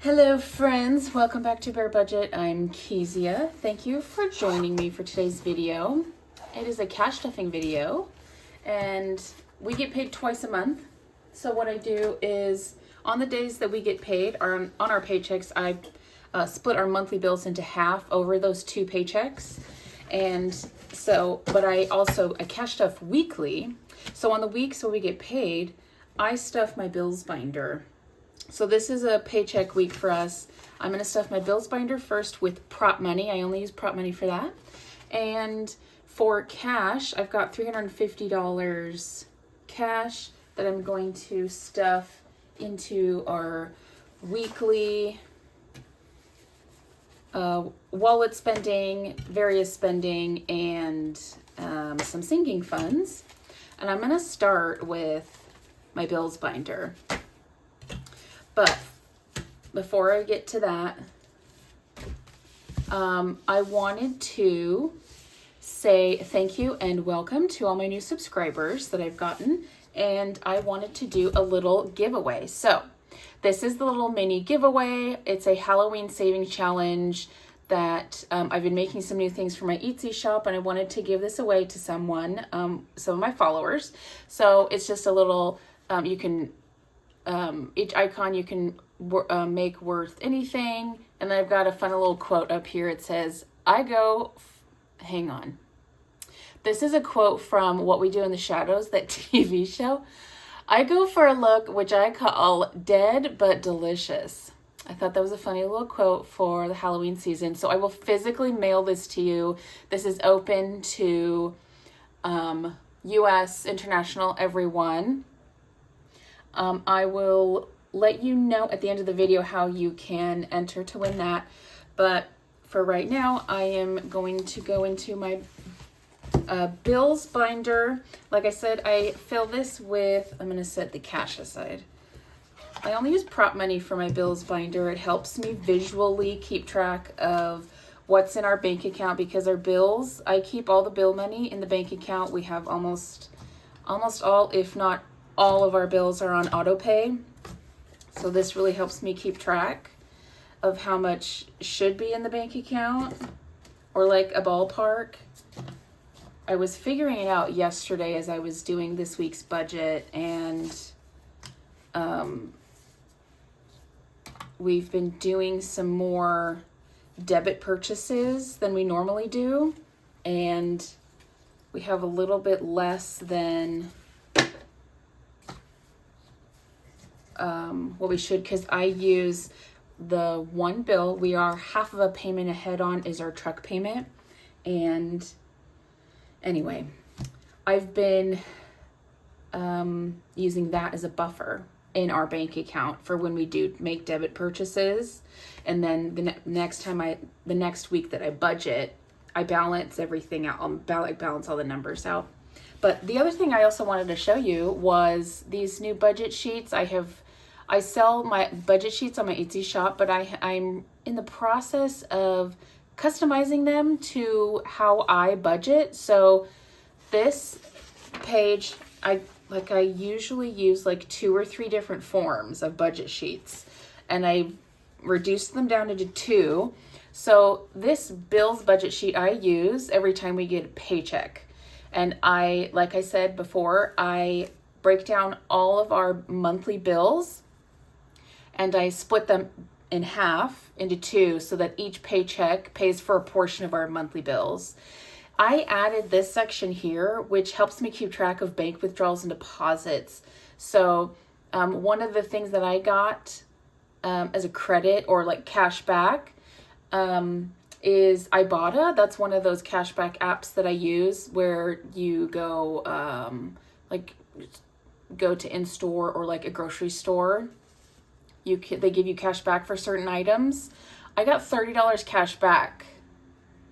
Hello friends, welcome back to Bare Budget. I'm Kezia. Thank you for joining me for today's video. It is a cash stuffing video and we get paid twice a month. So what I do is on the days that we get paid, on our paychecks, I split our monthly bills into half over those two paychecks. And so, but I cash stuff weekly. So on the weeks where we get paid, I stuff my bills binder. So this is a paycheck week for us. I'm going to stuff my bills binder first with prop money. I only use prop money for that. And for cash, I've got $350 cash that I'm going to stuff into our weekly wallet spending, various spending, and some sinking funds. And I'm going to start with my bills binder. But before I get to that, I wanted to say thank you and welcome to all my new subscribers that I've gotten. And I wanted to do a little giveaway. So this is the little mini giveaway. It's a Halloween saving challenge that I've been making some new things for my Etsy shop, and I wanted to give this away to someone, some of my followers. So it's just a little, you can each icon you can make worth anything. And then I've got a fun little quote up here. It says, hang on. This is a quote from What We Do in the Shadows, that TV show. I go for a look which I call dead but delicious. I thought that was a funny little quote for the Halloween season. So I will physically mail this to you. This is open to US, international, everyone. I will let you know at the end of the video how you can enter to win that. But for right now, I am going to go into my bills binder. Like I said, I fill this with, I'm going to set the cash aside. I only use prop money for my bills binder. It helps me visually keep track of what's in our bank account, because our bills, I keep all the bill money in the bank account. We have almost all, if not all of our bills are on auto pay. So this really helps me keep track of how much should be in the bank account, or like a ballpark. I was figuring it out yesterday as I was doing this week's budget, and we've been doing some more debit purchases than we normally do, and we have a little bit less than what we should, because I use the one bill we are half of a payment ahead on is our truck payment. And anyway, I've been using that as a buffer in our bank account for when we do make debit purchases. And then the next week that I budget, I balance everything out. I balance all the numbers out. But the other thing I also wanted to show you was these new budget sheets. I sell my budget sheets on my Etsy shop, but I'm in the process of customizing them to how I budget. So this page, I usually use like 2 or 3 different forms of budget sheets, and I reduced them down into 2. So this bills budget sheet I use every time we get a paycheck. And like I said before, I break down all of our monthly bills and I split them in half into 2 so that each paycheck pays for a portion of our monthly bills. I added this section here, which helps me keep track of bank withdrawals and deposits. So one of the things that I got as a credit or like cash back is ibotta. That's one of those cashback apps that I use where you go go to in-store or like a grocery store. They give you cash back for certain items. I got $30 cash back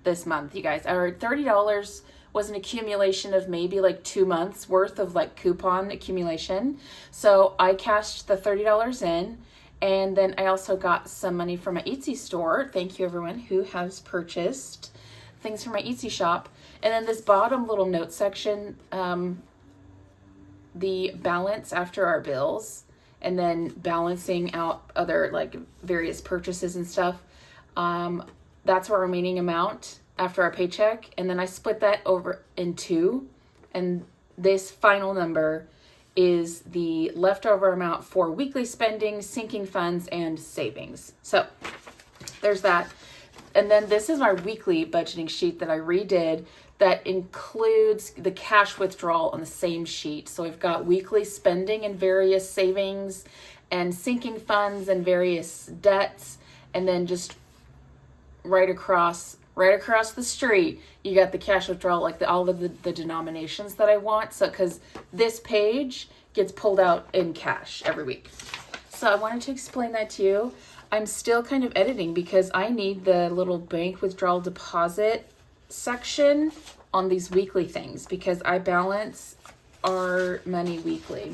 this month, you guys. Our $30 was an accumulation of maybe like 2 months worth of like coupon accumulation. So I cashed the $30 in. And then I also got some money from my Etsy store. Thank you everyone who has purchased things from my Etsy shop. And then this bottom little note section, the balance after our bills and then balancing out other like various purchases and stuff. That's our remaining amount after our paycheck. And then I split that over in two. And this final number is the leftover amount for weekly spending, sinking funds, and savings. So there's that. And then this is my weekly budgeting sheet that I redid that includes the cash withdrawal on the same sheet. So I've got weekly spending and various savings and sinking funds and various debts. And then just right across the street, you got the cash withdrawal, like all of the denominations that I want. So, because this page gets pulled out in cash every week. So I wanted to explain that to you. I'm still kind of editing because I need the little bank withdrawal deposit section on these weekly things because I balance our money weekly.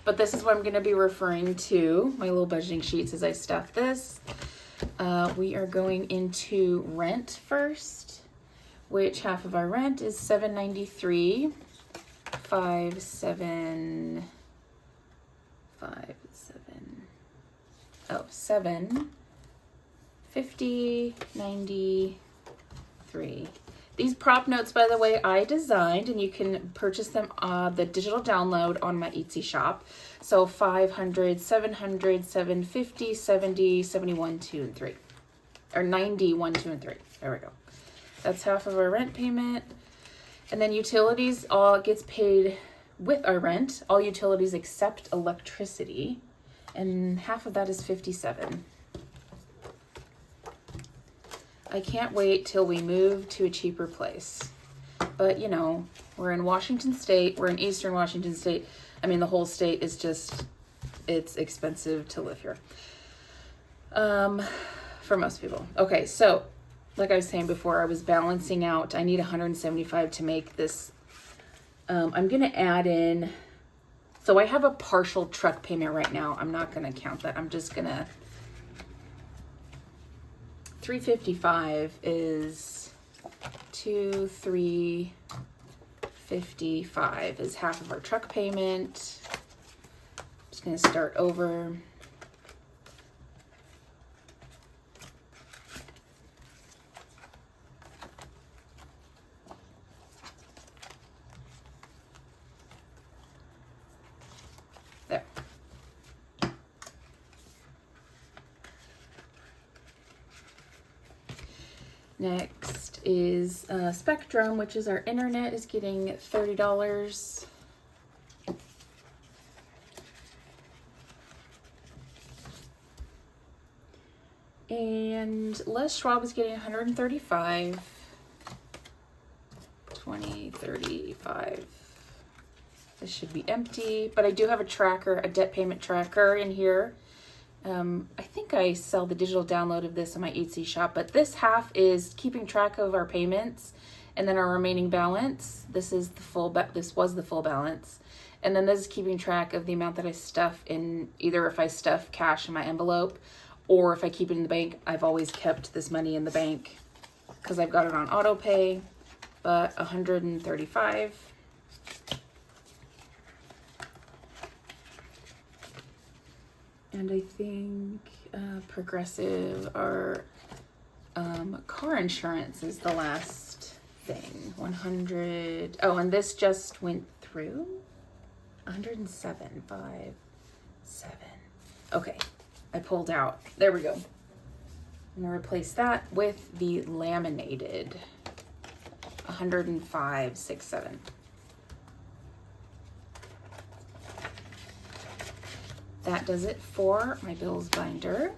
But this is what I'm going to be referring to, my little budgeting sheets as I stuff this. We are going into rent first, which half of our rent is $793. 753. These prop notes, by the way, I designed, and you can purchase them the digital download on my Etsy shop. So 500, 700, 750, 70, 71, 2, and 3. Or 90, 1, 2, and 3. There we go. That's half of our rent payment. And then utilities all gets paid with our rent. All utilities except electricity. And half of that is 57. I can't wait till we move to a cheaper place. But, you know, we're in Washington State. We're in Eastern Washington State. I mean, the whole state is just, it's expensive to live here. For most people. Okay, so, like I was saying before, I was balancing out. I need 175 to make this. I'm going to add in. So I have a partial truck payment right now. I'm not going to count that. I'm just going to. 355 is 355 is half of our truck payment. I'm just going to start over. There. Next is Spectrum, which is our internet, is getting $30. And Les Schwab is getting 135. 20, 35. This should be empty, but I do have a tracker, a debt payment tracker in here. I think I sell the digital download of this on my Etsy shop, but this half is keeping track of our payments and then our remaining balance. This is the full, this was the full balance. And then this is keeping track of the amount that I stuff in, either if I stuff cash in my envelope or if I keep it in the bank. I've always kept this money in the bank because I've got it on auto pay, but 135. And I think Progressive, our car insurance is the last thing. 100. Oh, and this just went through. 107. 5, 7. Okay, I pulled out. There we go. I'm gonna replace that with the laminated. 105, 6, 7. That does it for my bills binder.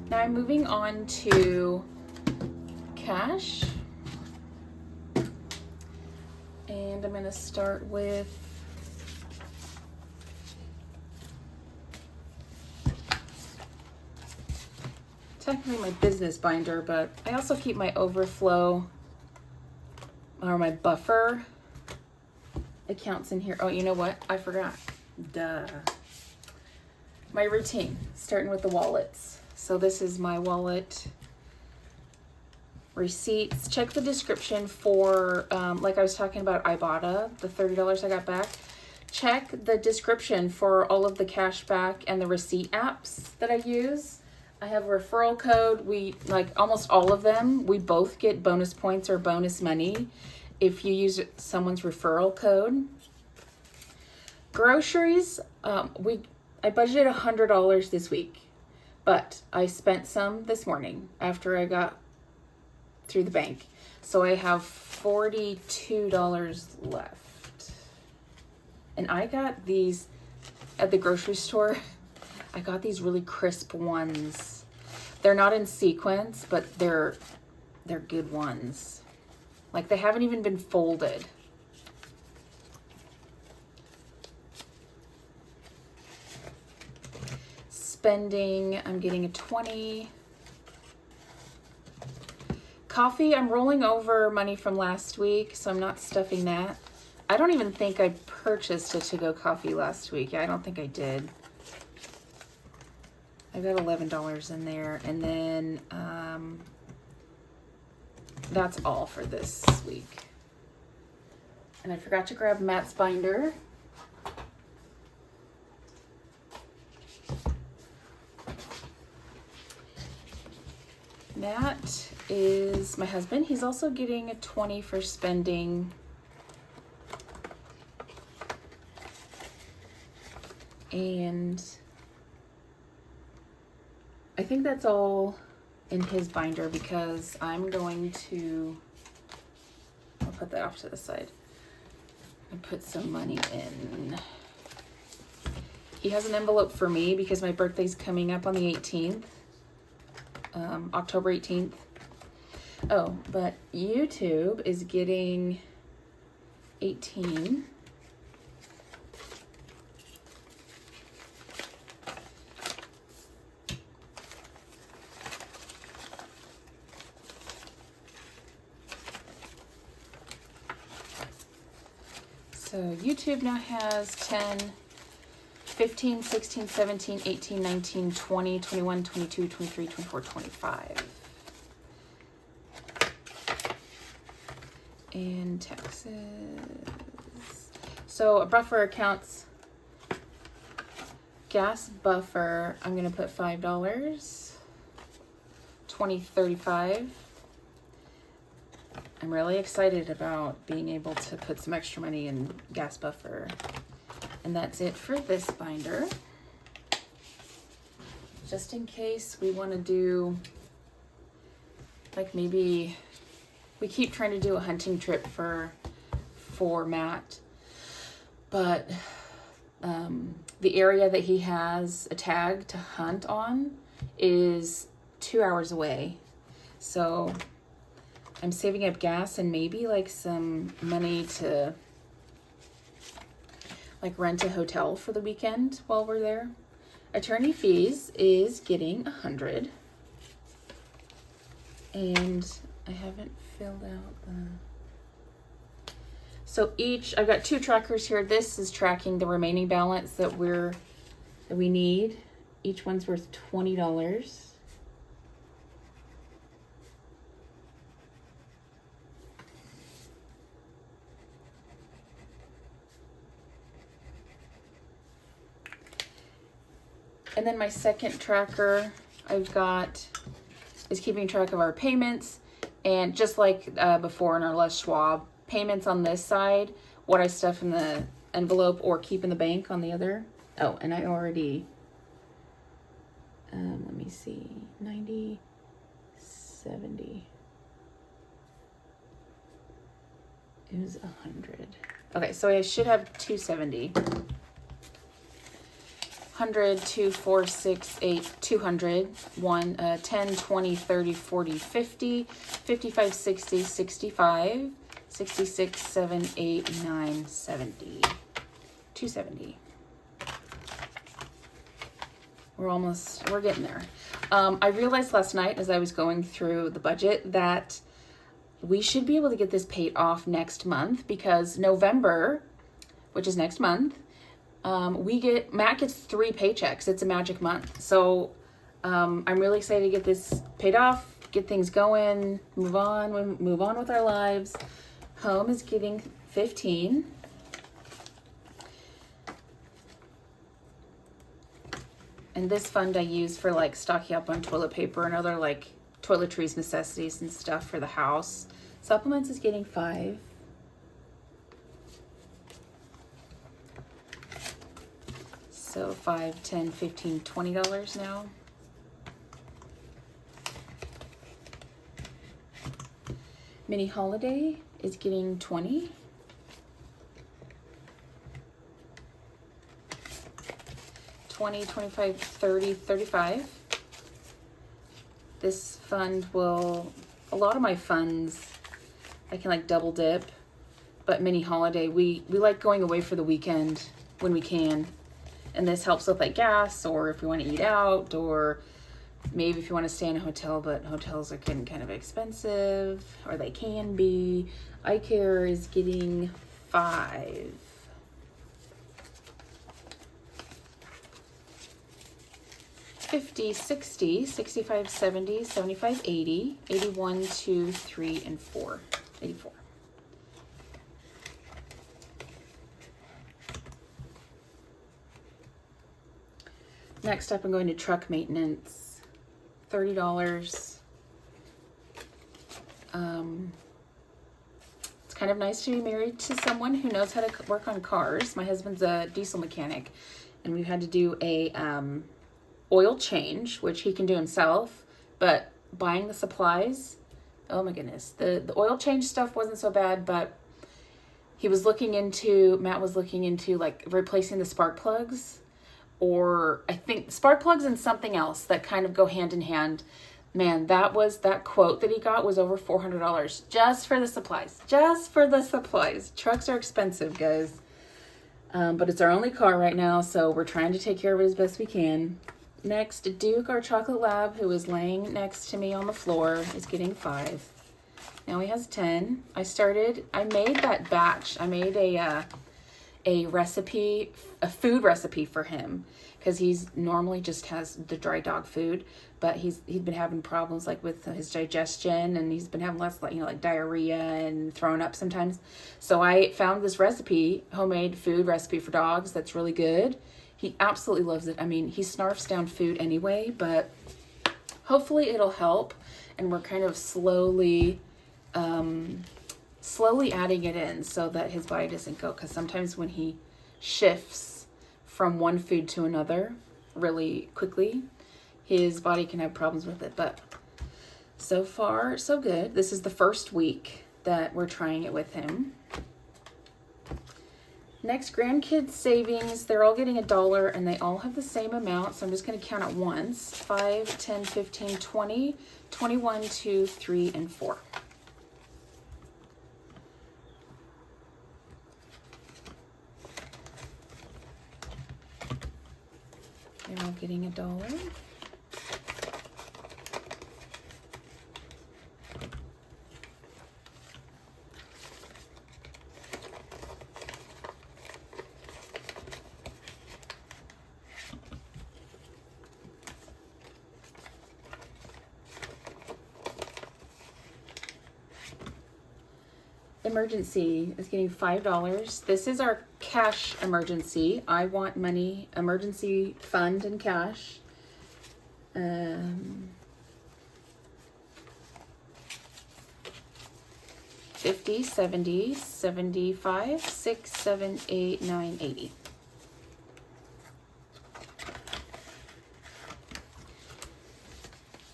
Now I'm moving on to cash. And I'm going to start with technically my business binder, but I also keep my overflow or my buffer accounts in here. Oh, you know what? I forgot. Duh. My routine, starting with the wallets. So this is my wallet. Receipts, check the description for, like I was talking about Ibotta, the $30 I got back. Check the description for all of the cashback and the receipt apps that I use. I have a referral code. We, like almost all of them, we both get bonus points or bonus money if you use someone's referral code. Groceries, I budgeted $100 this week, but I spent some this morning after I got through the bank. So I have $42 left. And I got these at the grocery store. I got these really crisp ones. They're not in sequence, but they're good ones. Like they haven't even been folded. Spending, I'm getting a 20. Coffee, I'm rolling over money from last week, so I'm not stuffing that. I don't even think I purchased a to-go coffee last week. Yeah, I don't think I did. I got $11 in there, and then that's all for this week. And I forgot to grab Matt's binder. Matt is my husband. He's also getting a 20 for spending. And I think that's all in his binder because I'm going to, I'll put that off to the side and put some money in. He has an envelope for me because my birthday's coming up on the 18th, October 18th. Oh, but YouTube is getting 18. So YouTube now has 10, 15, 16, 17, 18, 19, 20, 21, 22, 23, 24, 25. And taxes. So a buffer accounts, gas buffer, I'm going to put $5, 20, 35. I'm really excited about being able to put some extra money in gas buffer. And that's it for this binder. Just in case we want to do, like maybe, we keep trying to do a hunting trip for Matt. But the area that he has a tag to hunt on is 2 hours away. So I'm saving up gas and maybe like some money to like rent a hotel for the weekend while we're there. Attorney fees is getting 100. And I haven't filled out the... So each, I've got 2 trackers here. This is tracking the remaining balance that we need. Each one's worth $20. And then my second tracker I've got is keeping track of our payments. And just like before in our Les Schwab, payments on this side, what I stuff in the envelope or keep in the bank on the other. Oh, and I already, let me see, 90, 70. It was 100. Okay, so I should have 270. 100, 2, 4, 6, 8, 200, 1, 10, 20, 30, 40, 50, 55, 60, 65, 66, 7, 8, 9, 70. 270. We're getting there. I realized last night as I was going through the budget that we should be able to get this paid off next month because November, which is next month, Matt gets 3 paychecks. It's a magic month. So I'm really excited to get this paid off, get things going, move on with our lives. Home is getting 15. And this fund I use for like stocking up on toilet paper and other like toiletries, necessities and stuff for the house. Supplements is getting 5. So $5, $10, $15, $20 now. Mini holiday is getting 20. $20, $25, $30, $35. This fund will, a lot of my funds, I can like double dip, but mini holiday, we like going away for the weekend when we can. And this helps with like gas, or if we want to eat out, or maybe if you want to stay in a hotel, but hotels are getting kind of expensive, or they can be. Eye care is getting 5. $50, $60, $65, $70, $75, $80, $81, $2, $3, and $4, $84. Next up, I'm going to truck maintenance. $30. It's kind of nice to be married to someone who knows how to work on cars. My husband's a diesel mechanic, and we had to do a oil change, which he can do himself, but buying the supplies, oh my goodness, the oil change stuff wasn't so bad, but Matt was looking into like replacing the spark plugs, or I think spark plugs and something else that kind of go hand in hand. Man, that quote that he got was over $400 just for the supplies. Trucks are expensive, guys. But it's our only car right now, so we're trying to take care of it as best we can. Next, Duke, our chocolate lab, who is laying next to me on the floor, is getting 5. Now he has 10. I made that batch. I made a food recipe for him, because he's normally just has the dry dog food, but he'd been having problems like with his digestion, and he's been having lots of like diarrhea and throwing up sometimes. So I found this recipe, homemade food recipe for dogs, that's really good. He absolutely loves it. I mean, he snarfs down food anyway, but hopefully it'll help, and we're kind of slowly adding it in so that his body doesn't go, because sometimes when he shifts from one food to another really quickly, his body can have problems with it. But so far, so good. This is the first week that we're trying it with him. Next, grandkids savings. They're all getting $1, and they all have the same amount, so I'm just going to count it once. 5, 10, 15, 20, 21, 2, 3, and 4. They're all getting $1. Emergency is getting $5. This is our cash emergency. I want money, emergency fund and cash. 50, 70, 75, 6, 7, 8, 9, 80.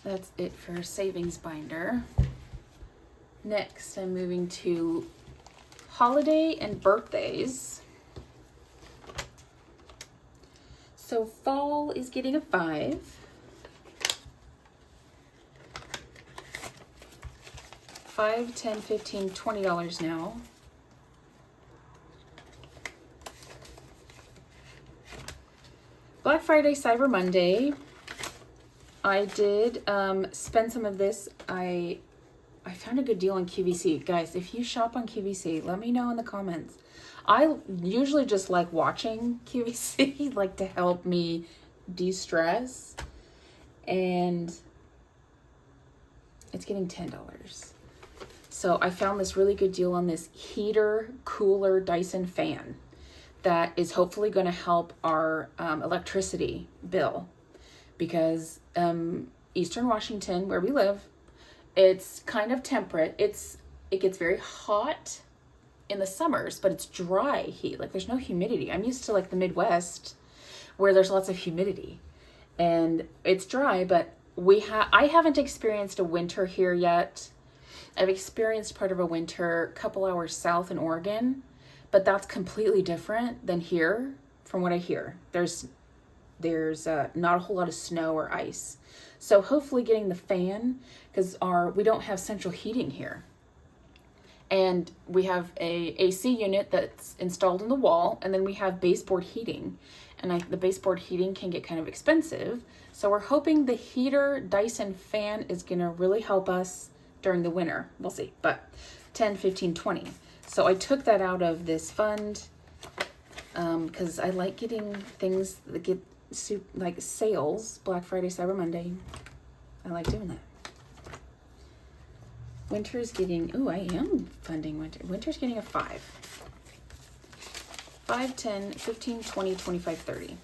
That's it for savings binder. Next, I'm moving to holiday and birthdays. So fall is getting a 5. $5, $10, $15, $20 now. Black Friday, Cyber Monday. I did spend some of this. I found a good deal on QVC. Guys, if you shop on QVC, let me know in the comments. I usually just like watching QVC, like to help me de-stress. And it's getting $10. So I found this really good deal on this heater cooler Dyson fan that is hopefully going to help our electricity bill, because Eastern Washington, where we live, it's kind of temperate. It gets very hot in the summers, but it's dry heat. Like there's no humidity. I'm used to like the Midwest where there's lots of humidity, and it's dry, but I haven't experienced a winter here yet. I've experienced part of a winter a couple hours south in Oregon, but that's completely different than here from what I hear. There's not a whole lot of snow or ice. So hopefully getting the fan, because we don't have central heating here. And we have a AC unit that's installed in the wall, and then we have baseboard heating. And the baseboard heating can get kind of expensive. So we're hoping the heater Dyson fan is gonna really help us during the winter. We'll see, but 10, 15, 20. So I took that out of this fund because I like getting things that get like sales, Black Friday, Cyber Monday. I like doing that. Winter is getting, I am funding winter. Winter's getting a 5. 5, 10, 15, 20, 25, 30.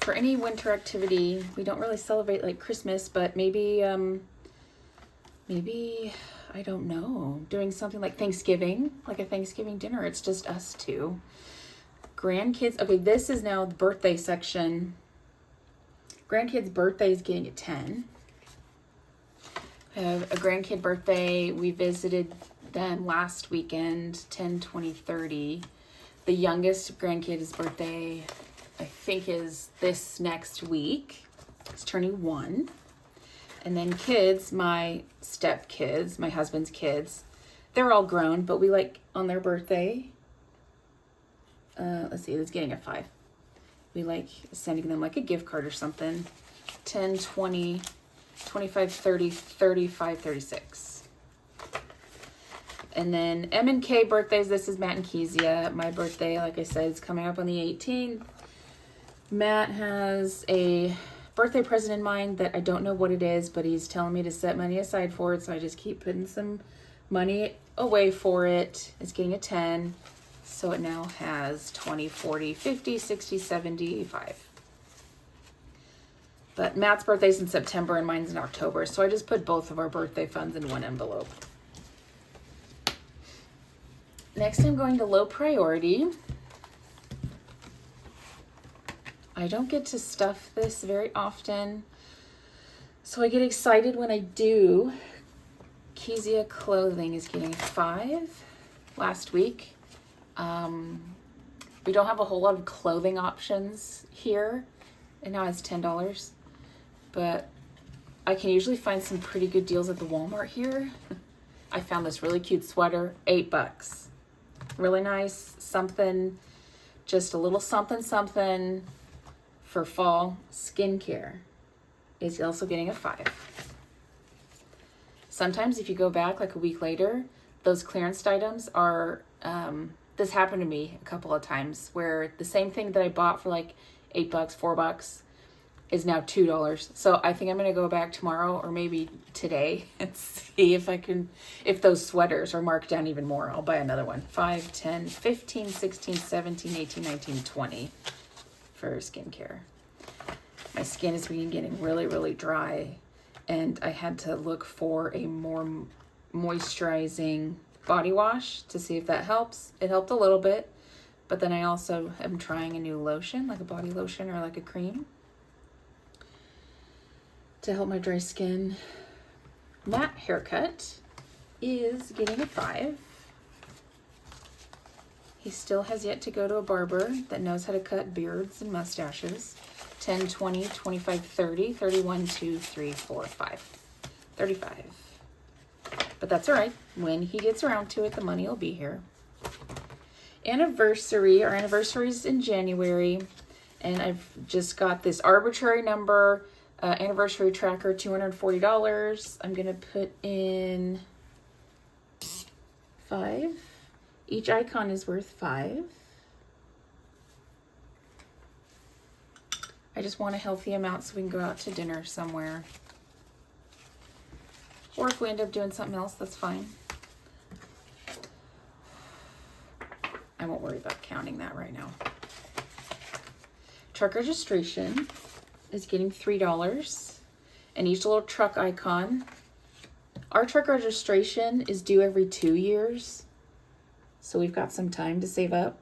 For any winter activity, we don't really celebrate like Christmas, but maybe, I don't know, doing something like Thanksgiving, like a Thanksgiving dinner. It's just us two. Grandkids, okay, this is now the birthday section. Grandkids' birthday is getting a 10. I have a grandkid birthday. We visited them last weekend, 10, 20, 30. The youngest grandkid's birthday, I think, is this next week. It's turning 1. And then kids, my stepkids, my husband's kids, they're all grown, but we like on their birthday, let's see, it's getting a 5. We like sending them like a gift card or something. 10, 20, 25, 30, 35, 36. And then M and K birthdays. This is Matt and Kezia. My birthday, like I said, is coming up on the 18th. Matt has a birthday present in mind that I don't know what it is, but he's telling me to set money aside for it, so I just keep putting some money away for it. It's getting a 10, so it now has 20, 40, 50, 60, 75. But Matt's birthday's in September and mine's in October, so I just put both of our birthday funds in one envelope. Next, I'm going to low priority. I don't get to stuff this very often, so I get excited when I do. Kezia clothing is getting a 5 last week. We don't have a whole lot of clothing options here, and now it's $10, but I can usually find some pretty good deals at the Walmart here. I found this really cute sweater, $8. Really nice, something, just a little something for fall skincare. Is also getting a 5. Sometimes if you go back like a week later, those clearance items are, this happened to me a couple of times where the same thing that I bought for like $8, $4 is now $2. So I think I'm going to go back tomorrow or maybe today and see if those sweaters are marked down even more. I'll buy another one. 5, 10, 15, 16, 17, 18, 19, 20 for skincare. My skin has been getting really, really dry, and I had to look for a more moisturizing body wash to see if that helps. It helped a little bit, but then I also am trying a new lotion, like a body lotion or like a cream, to help my dry skin. Matt haircut is getting a 5. He still has yet to go to a barber that knows how to cut beards and mustaches. 10, 20, 25, 30, 31, 2, 3, 4, 5, 35. But that's all right. When he gets around to it, the money will be here. Anniversary. Our anniversary is in January, and I've just got this arbitrary number, anniversary tracker, $240. I'm going to put in 5. Each icon is worth 5. I just want a healthy amount so we can go out to dinner somewhere. or if we end up doing something else, that's fine. I won't worry about counting that right now. Truck registration is getting $3, and each little truck icon. Our truck registration is due every 2 years, so we've got some time to save up.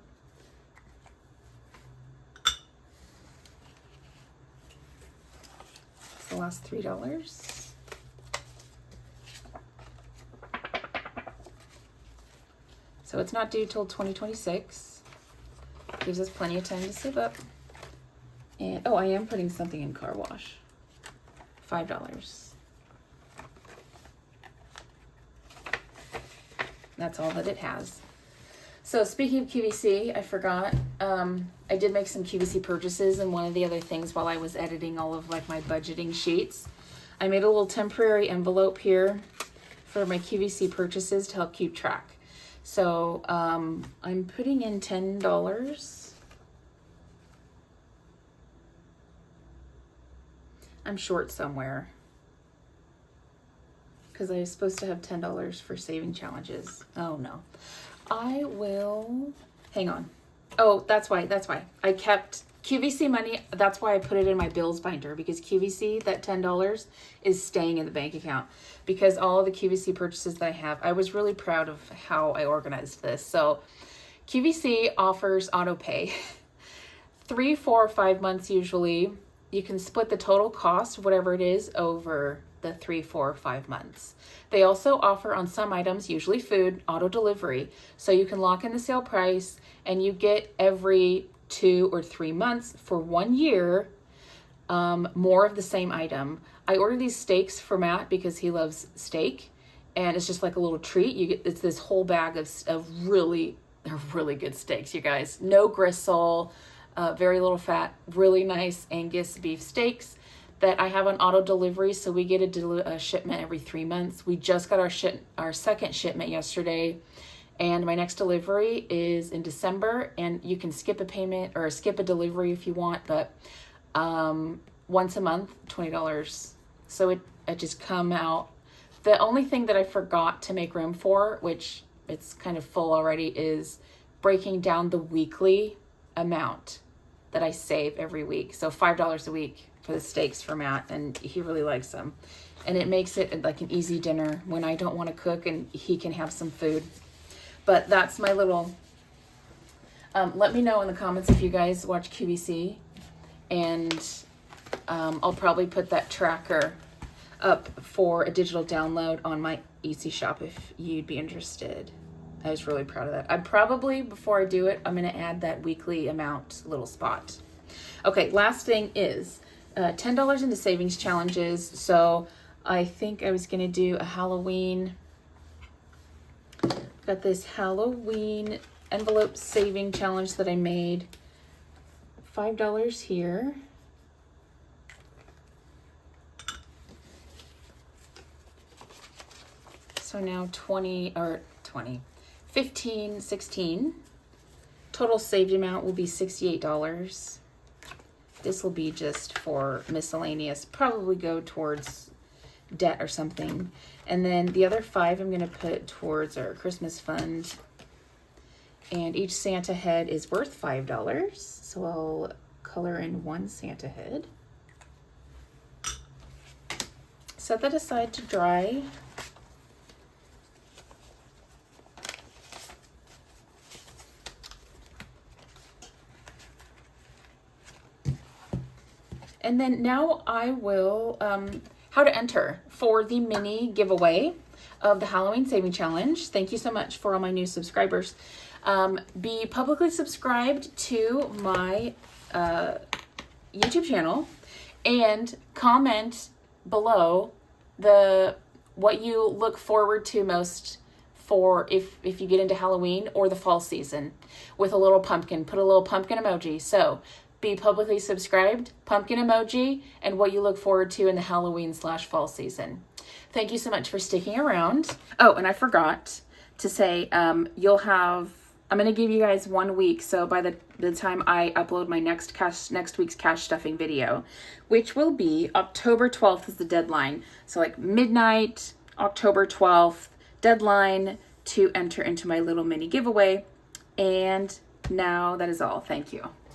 It's the last $3. So it's not due till 2026. Gives us plenty of time to save up. And oh, I am putting something in car wash. $5. That's all that it has. So speaking of QVC, I forgot. I did make some QVC purchases, and one of the other things while I was editing all of like my budgeting sheets, I made a little temporary envelope here for my QVC purchases to help keep track. So I'm putting in $10. I'm short somewhere because I was supposed to have $10 for saving challenges. Oh no. I will, hang on. Oh, that's why. I kept QVC money. That's why I put it in my bills binder, because QVC, that $10 is staying in the bank account, because all of the QVC purchases that I have, I was really proud of how I organized this. So QVC offers auto pay 3, 4, or 5 months usually. You can split the total cost, whatever it is, over the 3, 4, or 5 months. They also offer on some items, usually food, auto delivery. So you can lock in the sale price and you get every 2 or 3 months for 1 year, more of the same item. I ordered these steaks for Matt because he loves steak, and it's just like a little treat. It's this whole bag of really good steaks, you guys. No gristle, very little fat, really nice Angus beef steaks that I have on auto delivery. So we get a shipment every 3 months. We just got our second shipment yesterday, and my next delivery is in December, and you can skip a payment or skip a delivery if you want, but once a month, $20. So it just come out. The only thing that I forgot to make room for, which it's kind of full already, is breaking down the weekly amount that I save every week. So $5 a week for the steaks for Matt, and he really likes them. And it makes it like an easy dinner when I don't want to cook and he can have some food. But that's my little, let me know in the comments if you guys watch QVC, and I'll probably put that tracker up for a digital download on my Etsy shop if you'd be interested. I was really proud of that. I probably, before I do it, I'm going to add that weekly amount little spot. Okay, last thing is $10 into savings challenges. So I think I was going to do a Halloween. Got this Halloween envelope saving challenge that I made. $5 here. So now 15, 16. Total saved amount will be $68. This will be just for miscellaneous, probably go towards debt or something. And then the other 5 I'm going to put towards our Christmas fund. And each Santa head is worth $5. So I'll color in 1 Santa head. Set that aside to dry. And then now I will, how to enter for the mini giveaway of the Halloween Saving Challenge. Thank you so much for all my new subscribers. Be publicly subscribed to my YouTube channel and comment below what you look forward to most for if you get into Halloween or the fall season, with a little pumpkin. Put a little pumpkin emoji. So be publicly subscribed, pumpkin emoji, and what you look forward to in the Halloween/fall season. Thank you so much for sticking around. Oh, and I forgot to say, I'm going to give you guys 1 week. So by the time I upload my next week's cash stuffing video, which will be October 12th is the deadline. So like midnight, October 12th deadline to enter into my little mini giveaway. And now that is all. Thank you.